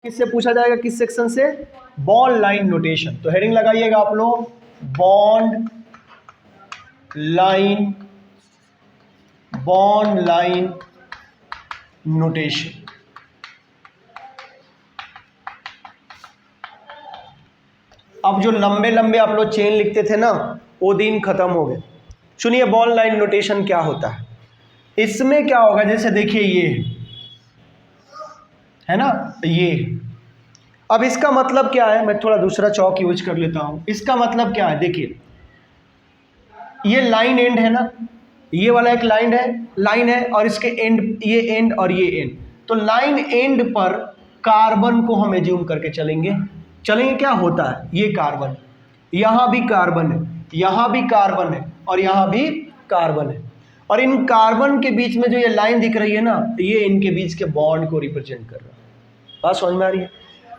किससे पूछा जाएगा, किस सेक्शन से? Bond line notation. तो हेडिंग लगाइएगा आप लोग, बॉन्ड लाइन नोटेशन। अब जो लंबे लंबे आप लोग चेन लिखते थे ना, वो दिन खत्म हो गए। सुनिए बॉन्ड लाइन नोटेशन क्या होता है। इसमें क्या होगा, जैसे देखिए ये है ना, ये अब इसका मतलब क्या है, मैं थोड़ा दूसरा चौक यूज कर लेता हूं। इसका मतलब क्या है, देखिए ये लाइन एंड है ना, ये वाला एक लाइन है और इसके एंड, ये एंड और ये एंड। तो लाइन एंड पर कार्बन को हम एज्यूम करके चलेंगे। क्या होता है, ये कार्बन, यहां भी कार्बन है, यहां भी कार्बन है और यहां भी कार्बन है, और इन कार्बन के बीच में जो ये लाइन दिख रही है ना, ये इनके बीच के बॉन्ड को रिप्रेजेंट कर रहा है। बात समझ में आ रही है?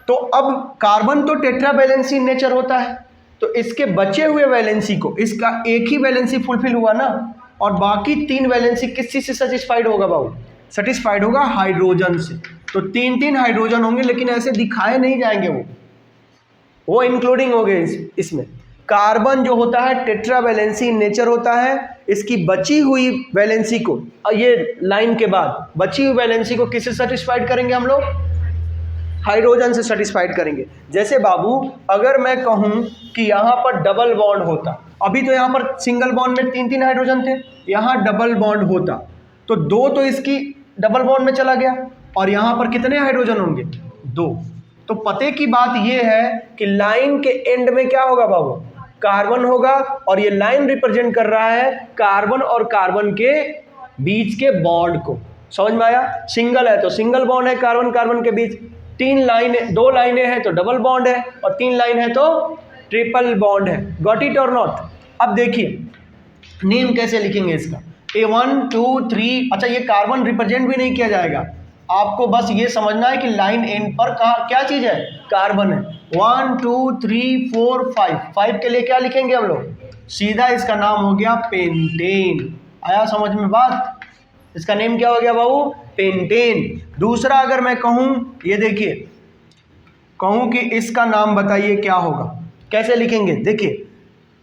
तो अब कार्बन तो टेट्रा वैलेंसी नेचर होता है, तो इसके बचे हुए वैलेंसी को, इसका एक ही वैलेंसी फुलफिल हुआ ना, और बाकी तीन वैलेंसी किस चीज से सेटिस्फाइड होगा बाबू? सेटिस्फाइड होगा हाइड्रोजन से। तो तीन तीन हाइड्रोजन होंगे, लेकिन ऐसे दिखाए नहीं जाएंगे, वो इंक्लूडिंग हो गए इसमें। कार्बन जो होता है टेट्रा वैलेंसी नेचर होता है, इसकी बची हुई वैलेंसी को, ये लाइन के बाद बची हुई वैलेंसी को किससे सेटिस्फाइड करेंगे हम लोग? हाइड्रोजन से सेटिस्फाइड करेंगे। जैसे बाबू अगर मैं कहूं कि यहां पर डबल बॉन्ड होता, अभी तो यहां पर सिंगल बॉन्ड में तीन तीन हाइड्रोजन थे, यहां डबल बॉन्ड होता तो दो तो इसकी डबल बॉन्ड में चला गया, और यहां पर कितने हाइड्रोजन होंगे? दो। तो पते की बात यह है कि लाइन के एंड में क्या होगा बाबू? कार्बन होगा, और ये लाइन रिप्रेजेंट कर रहा है कार्बन और कार्बन के बीच के बॉन्ड को। समझ में आया? सिंगल है तो सिंगल बॉन्ड है कार्बन कार्बन के बीच, तीन लाइनें, दो लाइनें हैं तो डबल बॉन्ड है, और तीन लाइन है तो ट्रिपल बॉन्ड है। गॉट इट और नॉट? अब देखिए नेम कैसे लिखेंगे इसका, A1 2 3। अच्छा ये कार्बन रिप्रेजेंट भी नहीं किया जाएगा, आपको बस ये समझना है कि लाइन एंड पर क्या चीज है? कार्बन है। 1 2 3 4 5 के लिए क्या लिखेंगे हम लोग? सीधा इसका नाम हो गया पेंटेन। आया समझ में बात? इसका नेम क्या हो गया बाबू? पेंटेन। दूसरा अगर मैं कहूं, ये देखिए, कहूं कि इसका नाम बताइए क्या होगा, कैसे लिखेंगे? देखिए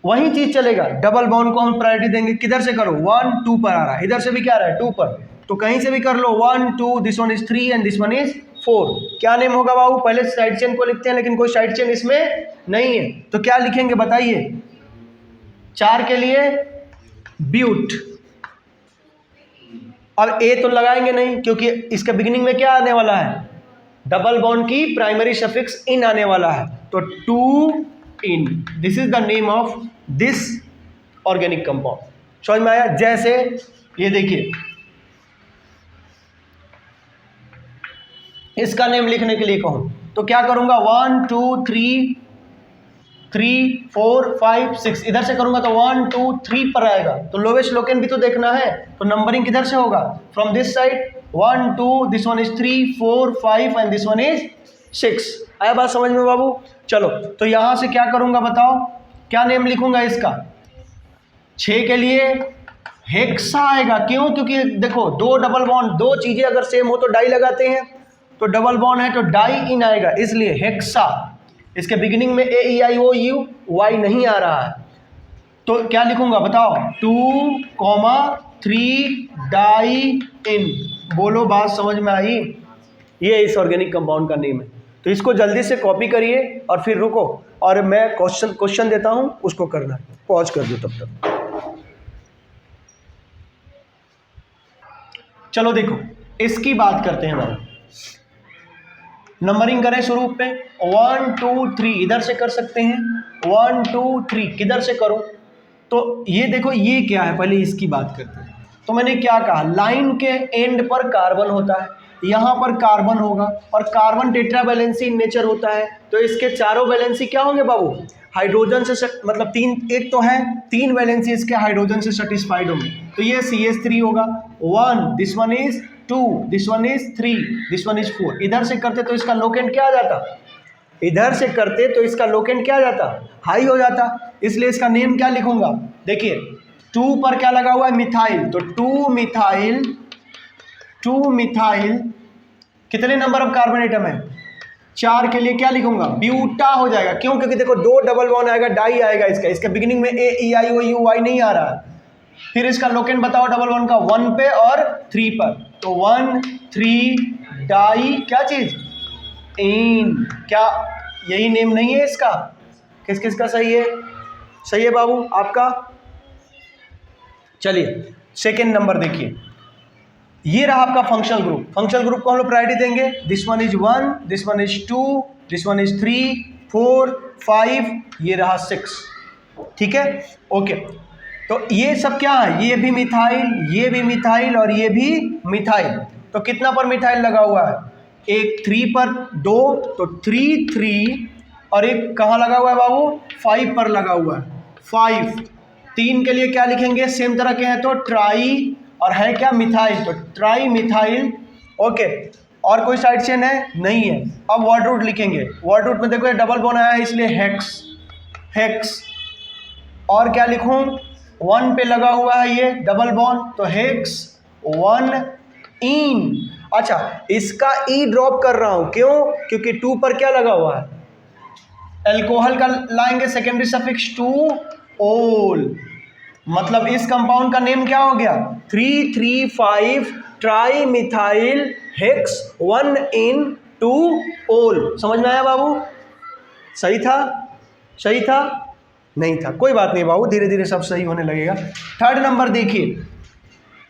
वही चीज चलेगा, डबल बॉन्ड को हम प्रायोरिटी देंगे। किधर से करो? 1 2 पर आ रहा है, इधर से भी क्या आ रहा है? 2 पर, तो कहीं से भी कर लो। 1 2, this one is 3 and this one is 4। क्या नेम होगा बाबू? पहले साइड चेन को लिखते हैं, लेकिन कोई साइड चेन इसमें नहीं है, तो क्या लिखेंगे बताइए? 4 के लिए ब्यूट, और ए तो लगाएंगे नहीं क्योंकि इसका बिगिनिंग में क्या आने वाला है? डबल बॉन्ड की प्राइमरी सफिक्स इन आने वाला है, तो 2 ene. This is the name of this organic compound. समझ में आया? जैसे ये देखिए, इसका नेम लिखने के लिए कहूं तो क्या करूंगा? 1 2 3 4 5 6, इधर से करूंगा तो 1 2 3 पर आएगा, तो लोवेस्ट लोकेन भी तो देखना है, तो नंबरिंग किधर से होगा? From this side. 1 2, this one is 3 4 5 and this one is 6। आया बात समझ में बाबू? चलो तो यहां से क्या करूंगा बताओ, क्या नेम लिखूंगा इसका? 6 के लिए हेक्सा आएगा। क्यों? क्योंकि देखो दो डबल बॉन्ड, दो चीजें अगर सेम हो तो डाई लगाते हैं, तो डबल बॉन्ड है तो डाई इन आएगा, इसलिए हेक्सा। इसके बिगिनिंग में ए ई आई ओ यू वाई नहीं आ रहा है, तो क्या लिखूंगा बताओ? 2 3 डाई इन। बोलो बात समझ में आई? ये इस ऑर्गेनिक कंपाउंड का नेम है। तो इसको जल्दी से कॉपी करिए और फिर रुको, और मैं क्वेश्चन देता हूं, उसको करना है। पॉज कर दो तब तक। चलो देखो इसकी बात करते हैं हम। नंबरिंग करें शुरू पे, 1 2 3 इधर से कर सकते हैं, 1 2 3 किधर से करो? तो ये देखो ये क्या है, पहले इसकी बात करते हैं। तो मैंने क्या कहा, लाइन के एंड पर कार्बन होता है, यहाँ पर कार्बन होगा, और कार्बन टेट्रा वैलेंसी नेचर होता है, तो इसके चारों वैलेंसी क्या होंगे बाबू? हाइड्रोजन से, मतलब तीन, एक तो है, तीन वैलेंसी इसके हाइड्रोजन से सेटिस्फाइड होंगे, तो ये CH3 होगा। 1, this one is 2, this one is 3, this one is 4। इधर से करते तो इसका लोकेंट क्या आ जाता? इधर से करते तो इसका लोकेंट क्या आ जाता? हाई हो जाता। इसलिए इसका नेम क्या लिखूंगा? देखिए 2 पर क्या लगा हुआ है? मिथाइल, तो 2 मिथाइल कितने नंबर ऑफ कार्बन एटम है? 4 के लिए क्या लिखूंगा, ब्यूटा हो जाएगा। क्यों? क्योंकि देखो 2 डबल बॉन्ड आएगा, डाई आएगा इसका बिगिनिंग में ए ई आई ओ यू वाई नहीं आ रहा है। फिर इसका लोकेंट बताओ डबल बॉन्ड का, 1 पे और 3 पर, तो 1 3 डाई क्या चीज, इन। क्या यही नेम नहीं है इसका? किस किस का सही है? सही है बाबू आपका। चलिए सेकेंड नंबर देखिए, ये रहा आपका फंक्शनल ग्रुप। फंक्शनल ग्रुप को हम लोग प्रायोरिटी देंगे, this one is 1, this one is 2, this one is 3 4 5, ये रहा 6। ठीक है, ओके। तो ये सब क्या है, ये भी मिथाइल, ये भी मिथाइल और ये भी मिथाइल। तो कितना पर मिथाइल लगा हुआ है, एक 3 पर 2, तो 3 3, और एक कहाँ लगा हुआ है बाबू, 5 पर लगा हुआ है 5। 3 के लिए क्या लिखेंगे, सेम तरह के हैं तो ट्राई, और है क्या मिथाइल, तो ट्राई मिथाइल। ओके, और कोई साइड चेन है नहीं है। अब वर्ड रूट लिखेंगे, वर्ड रूट में देखो ये डबल बॉन्ड आया है इसलिए हेक्स, हेक्स। और क्या लिखूं, 1 पे लगा हुआ है ये डबल बॉन्ड, तो हेक्स 1 इन। अच्छा, इसका ई ड्रॉप कर रहा हूं, क्यों? क्योंकि 2 पर क्या लगा हुआ है, एल्कोहल का लाएंगे सेकेंडरी सफिक्स 2 ओल। मतलब इस कंपाउंड का नेम क्या हो गया, 3,3,5 ट्राई मिथाइल हेक्स 1 इन 2 ओल। समझ में आया बाबू? सही था? सही था? नहीं था, कोई बात नहीं बाबू, धीरे धीरे सब सही होने लगेगा। थर्ड नंबर देखिए,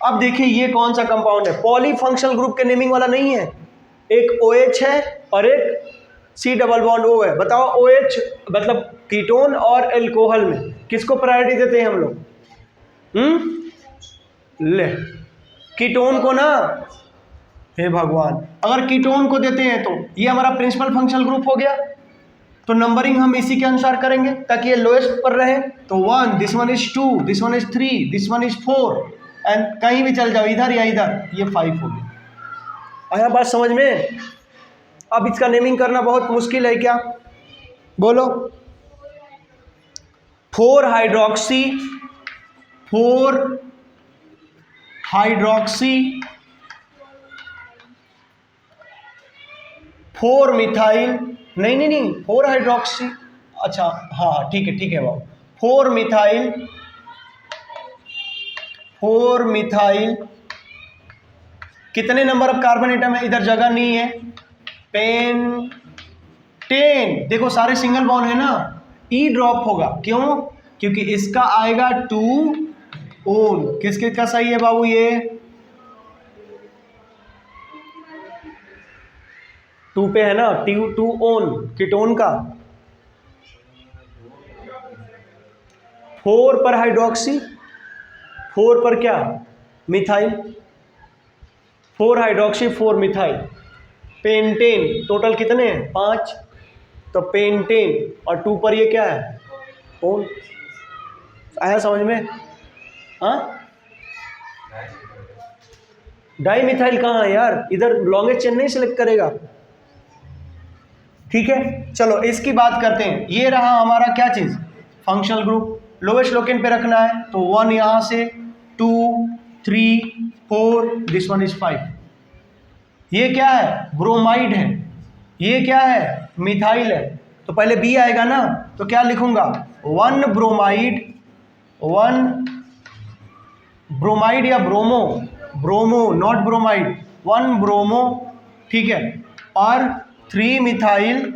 अब देखिए ये कौन सा कंपाउंड है, पॉलीफंक्शनल ग्रुप के नेमिंग वाला नहीं है। एक OH है और एक C डबल बॉन्ड O है। बताओ OH मतलब कीटोन और एल्कोहल में किसको प्रायोरिटी देते हैं हम लोग? ले कीटोन को ना, हे भगवान, अगर कीटोन को देते हैं तो ये हमारा प्रिंसिपल फंक्शनल ग्रुप हो गया, तो नंबरिंग हम इसी के अनुसार करेंगे ताकि ये लोएस्ट पर रहे। तो 1, this one is 2, this one is 3, this one is 4, and कहीं भी चल जाओ, इधर या इधर, ये 5 हो गया। आया बात समझ में? अब इसका नेमिंग करना बहुत मुश्किल है क्या? बोलो। 4 हाइड्रोक्सी 4 मिथाइल, नहीं 4 हाइड्रोक्सी, अच्छा हाँ ठीक है बाबू, 4 मिथाइल कितने नंबर ऑफ कार्बन एटम है, इधर जगह नहीं है, पेंटेन। देखो सारे सिंगल बॉन्ड है ना, ई ड्रॉप होगा, क्यों? क्योंकि इसका आएगा 2 ओन। किसके का सही है बाबू, ये 2 पे है ना, 2 ओन कीटोन का। 4 पर हाइड्रोक्सी, 4 पर क्या, methyl, 4 hydroxy 4 methyl, pentane. Total कितने हैं, 5, तो पेंटेन, और 2 पर ये क्या है, ओन। आया समझ में? हाँ, डाई मिथाइल कहाँ है यार, इधर लॉन्गेस्ट चेन नहीं सिलेक्ट करेगा। ठीक है, चलो इसकी बात करते हैं। ये रहा हमारा क्या चीज, फंक्शनल ग्रुप। लोवेस्ट लोकेंट पे रखना है, तो 1 यहां से, 2 3 4, दिस वन इज 5। ये क्या है, ब्रोमाइड है, ये क्या है, मिथाइल है, तो पहले बी आएगा ना, तो क्या लिखूंगा, 1 ब्रोमाइड, 1 ब्रोमाइड या bromo, bromo not bromide, 1 bromo. ठीक है, और 3 मिथाइल,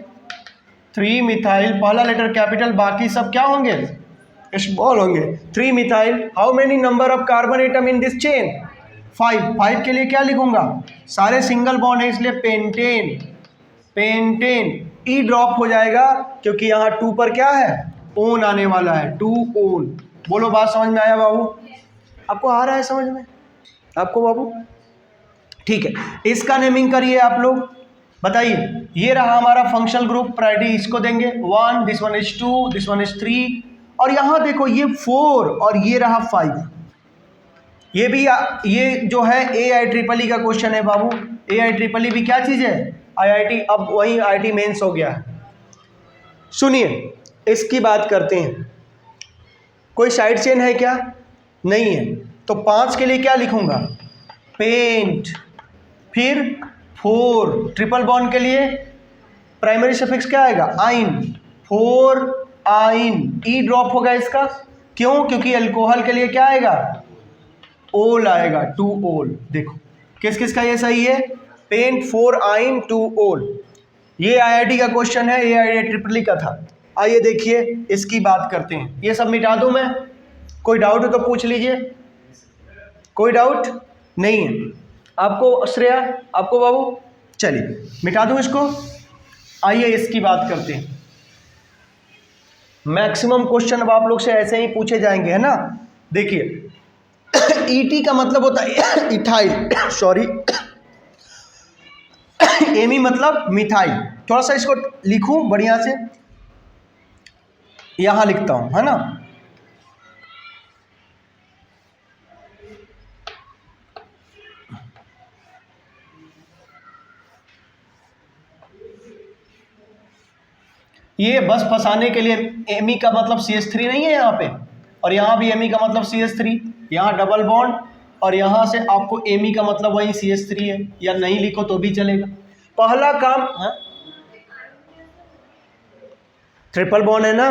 पहला लेटर कैपिटल, बाकी सब क्या होंगे, स्मॉल होंगे। 3 methyl, how many number of carbon atom in this chain, 5 के लिए क्या लिखूंगा, सारे सिंगल बॉन्ड है इसलिए पेंटेन। ई ड्रॉप हो जाएगा क्योंकि यहाँ 2 पर क्या है, ओन आने वाला है, 2 ओन। बोलो बात समझ में आया बाबू? आपको आ रहा है समझ में आपको बाबू? ठीक है, इसका नेमिंग करिए आप लोग, बताइए। ये रहा हमारा फंक्शनल ग्रुप, प्रायोरिटी इसको देंगे 1, this one is 2, this one is 3, और यहाँ देखो ये 4 और ये रहा 5। ये भी ये जो है AIEEE का क्वेश्चन है बाबू। AIEEE भी क्या चीज़ है, IIT, अब वही IIT मेंस हो गया है। सुनिए इसकी बात करते हैं, कोई साइड चेन है क्या, नहीं है, तो 5 के लिए क्या लिखूंगा, पेंट। फिर 4 ट्रिपल बॉन्ड के लिए प्राइमरी सफिक्स क्या आएगा? आइन, 4 आइन, ई ड्रॉप होगा इसका। क्यों? क्योंकि अल्कोहल के लिए क्या आएगा? ओल आएगा, 2 ओल। देखो किस किस का ये सही है? पेंट 4 आइन 2 ओल। ये आईआईटी का क्वेश्चन है, ये IIEEE का था। आइए देखिए इसकी बात करते हैं। ये सब मिटा दूं मैं? कोई डाउट हो तो पूछ लीजिए। कोई डाउट नहीं है आपको श्रेया, आपको बाबू? चलिए मिटा दूं इसको। आइए इसकी बात करते हैं। मैक्सिमम क्वेश्चन अब आप लोग से ऐसे ही पूछे जाएंगे, है ना? देखिए ईटी का मतलब होता है इथाइल, सॉरी एमी मतलब मिथाइल। थोड़ा सा इसको लिखूं बढ़िया से, यहां लिखता हूं, है ना? ये बस फंसाने के लिए, एमी का मतलब CH3 नहीं है यहाँ पे, और यहाँ भी एमी का मतलब CH3, यहाँ डबल बॉन्ड, और यहाँ से आपको एमी का मतलब वही CH3 है, या नहीं लिखो तो भी चलेगा। पहला काम है, ट्रिपल बॉन्ड है ना,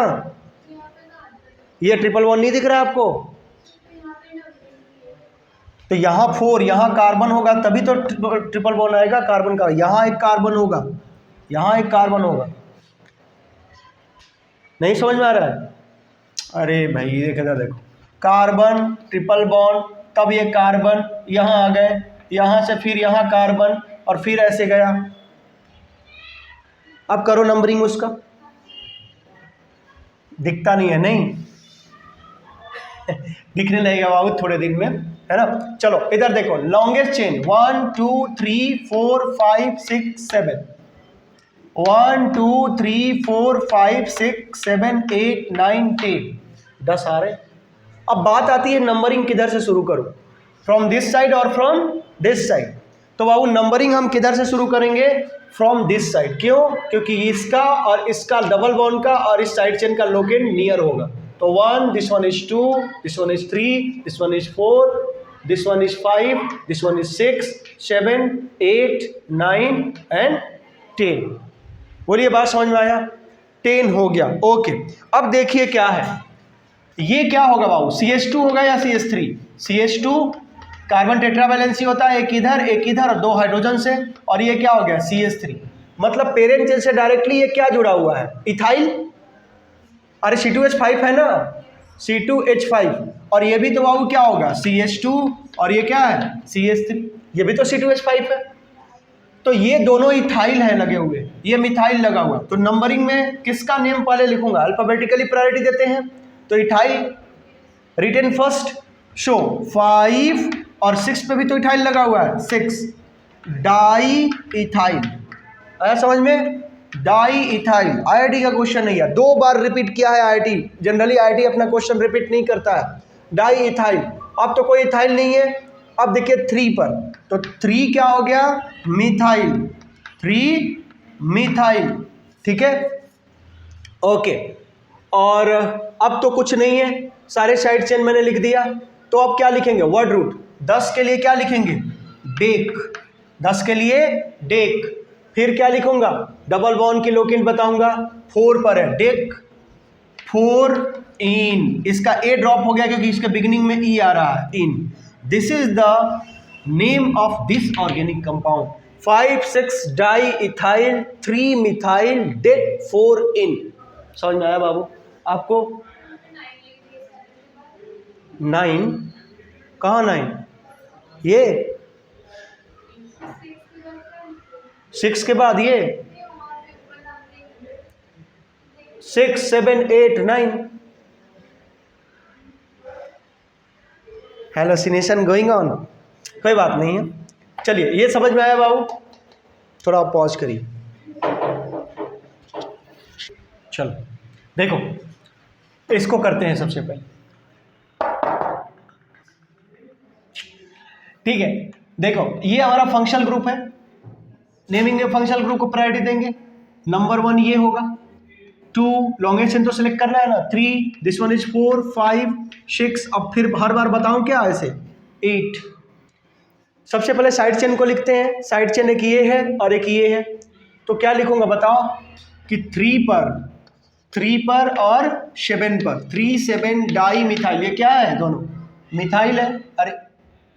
ये ट्रिपल बॉन्ड नहीं दिख रहा है आपको? तो यहाँ 4, यहाँ कार्बन होगा तभी तो ट्रिपल बॉन्ड आएगा कार्बन का। यहाँ एक कार्बन होगा, यहाँ एक कार्बन होगा। नहीं समझ में आ रहा है? अरे भाई देखो देखो, कार्बन ट्रिपल बॉन्ड, तब ये कार्बन यहाँ आ गए, यहाँ से फिर यहाँ कार्बन, और फिर ऐसे गया। अब करो नंबरिंग उसका। दिखता नहीं है? नहीं दिखने लगेगा बाबू थोड़े दिन में, है ना? चलो इधर देखो, लॉन्गेस्ट चेन 1 2 3 4 5 6 7, 1 2 3 4 5 6 7 8 9 10, 10 आ रहे। अब बात आती है नंबरिंग किधर से शुरू करूं, फ्रॉम दिस साइड और फ्रॉम दिस साइड। तो बाबू नंबरिंग हम किधर से शुरू करेंगे? From this side. क्यों? क्योंकि इसका और इसका डबल बॉन्ड का और इस साइड चेन का लोकेट नियर होगा। तो 1, this one is 2, this one is 3, this one is 4, this one is 5, this one is 6 7 8 9 and 10। बोलिए बात समझ में आया? 10 हो गया, ओके। अब देखिए क्या है, ये क्या होगा बाबू? CH2 होगा या CH3? CH2 कार्बन टेट्रावैलेंसी होता है, एक इधर और 2 हाइड्रोजन से, और ये क्या हो गया? CH3। मतलब पेरेंट चेन से डायरेक्टली ये क्या जुड़ा हुआ है? इथाइल। अरे C2H5 है ना, C2H5, और ये भी तो बाबू क्या होगा? CH2, और ये क्या है? CH3, ये भी तो C2H5 है। तो ये दोनों इथाइल है लगे हुए, ये मिथाइल लगा हुआ। तो नंबरिंग में किसका नेम पहले लिखूंगा? अल्फाबेटिकली प्रायोरिटी देते हैं, तो इथाइल रिटेन फर्स्ट। शो 5 और 6 पे भी तो इथाइल लगा हुआ है, 6 डाई इथाइल। आया समझ में? Di ethyl. IIT का क्वेश्चन नहीं है, 2 बार रिपीट किया है IIT। जनरली IIT अपना क्वेश्चन रिपीट नहीं करता है। Di ethyl. अब तो कोई इथाइल नहीं है। अब देखिए 3 पर, तो 3 क्या हो गया? मिथाइल, 3 मिथाइल, ठीक है, ओके। और अब तो कुछ नहीं है, सारे साइड चेन मैंने लिख दिया। तो अब क्या लिखेंगे? Word root. 10 के लिए क्या लिखेंगे? डेक, 10 के लिए डेक। फिर क्या लिखूंगा? डबल बॉन्ड की लोकेट बताऊंगा, 4 पर है, डेक 4 इन। इसका ए ड्रॉप हो गया क्योंकि इसके बिगिनिंग में ई आ रहा है, ene. This is the name of this organic compound. 5 6 diethyl, 3 methyl, dec 4 ene. समझ में आया बाबू आपको? 9 कहाँ? 9 ये 6 के बाद ये 6 7 8 9। Hallucination going on. कोई बात नहीं है, चलिए ये समझ में आया बाबू? थोड़ा पॉज करिए। चलो देखो इसको करते हैं सबसे पहले, ठीक है। देखो ये हमारा फंक्शनल ग्रुप है, नेमिंग में फंक्शनल ग्रुप को प्रायोरिटी देंगे। नंबर 1 ये होगा, 2 लॉन्गेस्ट चेन तो सिलेक्ट करना है ना, 3, दिस वन इज 4 5 6। अब फिर हर बार बताऊं क्या? ऐसे 8। सबसे पहले साइड चेन को लिखते हैं। साइड चेन एक ये है और एक ये है, तो क्या लिखूंगा बताओ कि 3 पर और 7 पर, 3,7 डाई मिथाइल। ये क्या है? दोनों मिथाइल है। अरे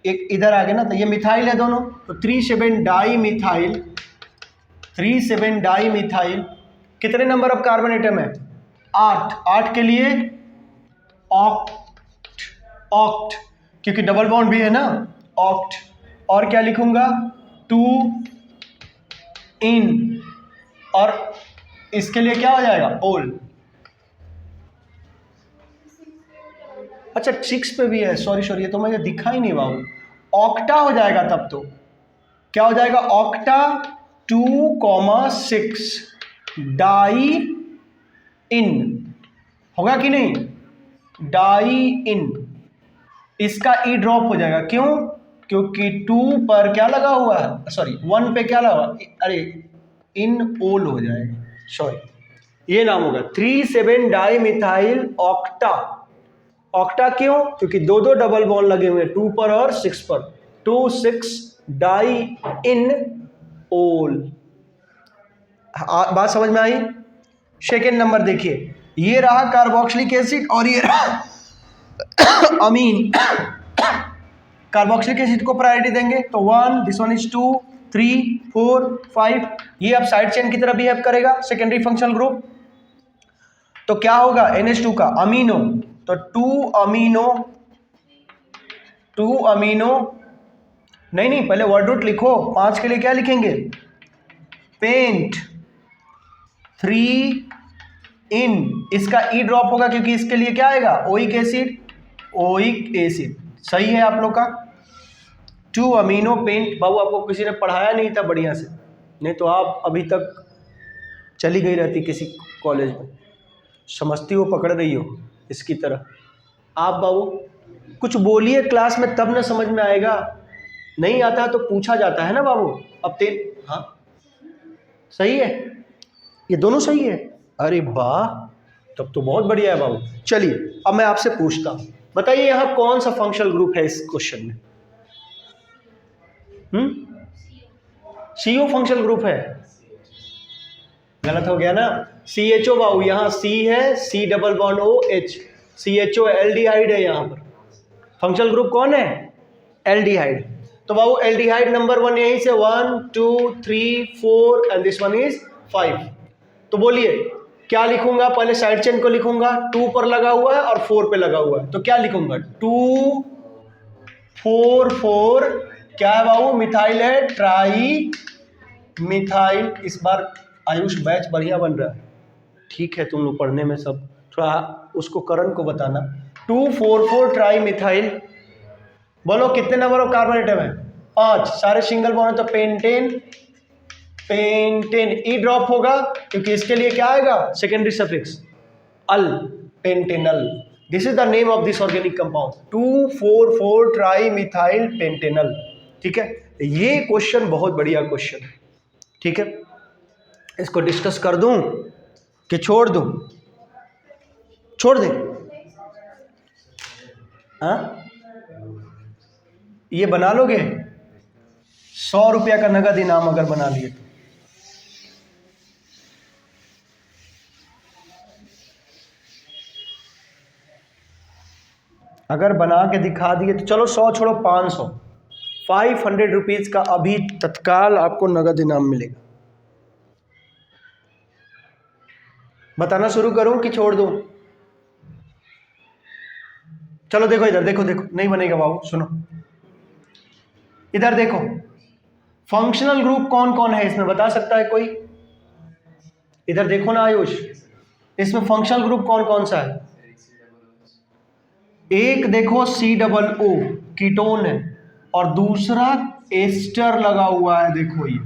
एक इधर आ गया ना, तो ये मिथाइल है दोनों, तो 3,7 डाई मिथाइल, 3,7 डाई मिथाइल। कितने नंबर ऑफ कार्बन एटम है? 8। 8 के लिए ऑक्ट, ऑक्ट क्योंकि डबल बॉन्ड भी है ना, ऑक्ट। और क्या लिखूंगा? 2 इन, और इसके लिए क्या हो जाएगा? ओल। अच्छा 6 पे भी है, सॉरी ये तो मुझे दिखा ही नहीं बाबू। ऑक्टा हो जाएगा तब तो, क्या हो जाएगा? ऑक्टा 2,6 डाई इन, होगा कि नहीं? डाई इन, इसका ई ड्रॉप हो जाएगा। क्यों? क्योंकि 2 पर क्या लगा हुआ है, सॉरी 1 पे क्या लगा हुआ, अरे इन ओल हो जाएगा, सॉरी ये नाम होगा 3,7 डाई मिथाइल ऑक्टा। ऑक्टा क्यों? क्योंकि दो डबल बॉन्ड लगे हुए हैं 2 पर और 6 पर, 2,6 डाई इन ओल। बात समझ में आई? सेकेंड नंबर देखिए, ये रहा कार्बोक्सिलिक एसिड और ये रहा अमीन। कार्बोक्सिलिक एसिड को प्रायोरिटी देंगे तो 1, दिस वन इज 2, 3, 4, 5। ये अब साइड चेन की तरह बिहेव करेगा, सेकेंडरी फंक्शनल ग्रुप। तो क्या होगा? NH2 का अमीनो, तो 2 अमीनो, नहीं पहले वर्ड रूट लिखो। 5 के लिए क्या लिखेंगे? पेंट 3 इन, इसका ई ड्रॉप होगा क्योंकि इसके लिए क्या आएगा? Oic acid, oic acid. सही है आप लोग का? 2 अमीनो पेंट। बाबू आपको किसी ने पढ़ाया नहीं था बढ़िया से, नहीं तो आप अभी तक चली गई रहती किसी कॉलेज में, समझती हो, पकड़ रही हो इसकी तरह। आप बाबू कुछ बोलिए क्लास में तब ना समझ में आएगा, नहीं आता तो पूछा जाता है ना बाबू। अब हाँ सही है, ये दोनों सही है। अरे वाह, तब तो बहुत बढ़िया है बाबू। चलिए अब मैं आपसे पूछता हूं, बताइए यहां कौन सा फंक्शनल ग्रुप है इस क्वेश्चन में? CO फंक्शनल ग्रुप है। गलत हो गया ना, CHO बाबू, यहाँ C है, C double bond OH, CHO aldehyde है यहाँ पर। फंक्शनल ग्रुप कौन है? एल्डिहाइड। तो बाबू एल्डिहाइड नंबर 1 यहीं से 1, 2, 3, 4 एंड दिस वन इज 5। तो बोलिए क्या लिखूंगा? पहले साइड चेन को लिखूंगा, 2 पर लगा हुआ है और 4 पे लगा हुआ है, तो क्या लिखूंगा? 2, 4, 4 क्या है बाबू? मिथाइल है, ट्राई मिथाइल। इस बार आयुष बैच बढ़िया बन रहा है, ठीक है? तुम लोग पढ़ने में सब थोड़ा उसको करण को बताना। 2, 4, 4 ट्राई मिथाइल। बोलो कितने नंबर ऑफ कार्बन एटम है? 5। सारे सिंगल बॉन्ड है तो पेंटेन, पेंटेन ई ड्रॉप होगा क्योंकि इसके लिए क्या आएगा? Secondary suffix al, pentanal. This is the name of this organic compound, 2, 4, 4 tri methyl pentanal. ठीक है, ये क्वेश्चन बहुत बढ़िया क्वेश्चन है। ठीक है, इसको डिस्कस कर दूं कि छोड़ दूं? छोड़ दें? हाँ, ये बना लोगे? 100 रुपया का नगद इनाम अगर बना लिए तो। अगर बना के दिखा दिए तो चलो 100 छोड़ो 500, 500 रुपीज का अभी तत्काल आपको नगद इनाम मिलेगा। बताना शुरू करूं कि छोड़ दूं? चलो देखो इधर, देखो देखो, नहीं बनेगा बाबू, सुनो इधर देखो। फंक्शनल ग्रुप कौन कौन है इसमें, बता सकता है कोई? इधर देखो ना आयुष, इसमें फंक्शनल ग्रुप कौन कौन सा है? एक देखो COO कीटोन है, और दूसरा एस्टर लगा हुआ है। देखो ये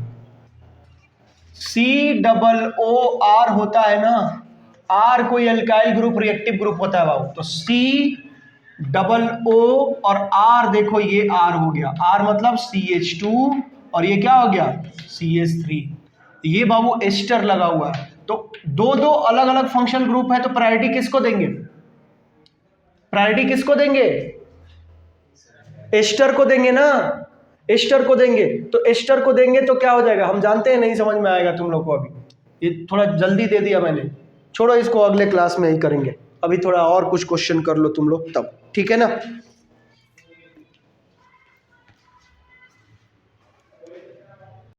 COOR होता है ना, R कोई अल्काइल ग्रुप, रिएक्टिव ग्रुप होता है बाबू, तो COO और R देखो ये R हो गया, R मतलब CH2 और ये क्या हो गया? CH3। ये बाबू एस्टर लगा हुआ है। तो दो दो अलग अलग फंक्शनल ग्रुप है, तो प्रायोरिटी किसको देंगे? प्रायोरिटी किसको देंगे? एस्टर को देंगे ना, एस्टर को देंगे, तो एस्टर को देंगे तो क्या हो जाएगा, हम जानते हैं, नहीं समझ में आएगा तुम लोग को अभी, ये थोड़ा जल्दी दे दिया मैंने, छोड़ो इसको, अगले क्लास में ही करेंगे, अभी थोड़ा और कुछ क्वेश्चन कर लो तुम लोग तब, ठीक है ना।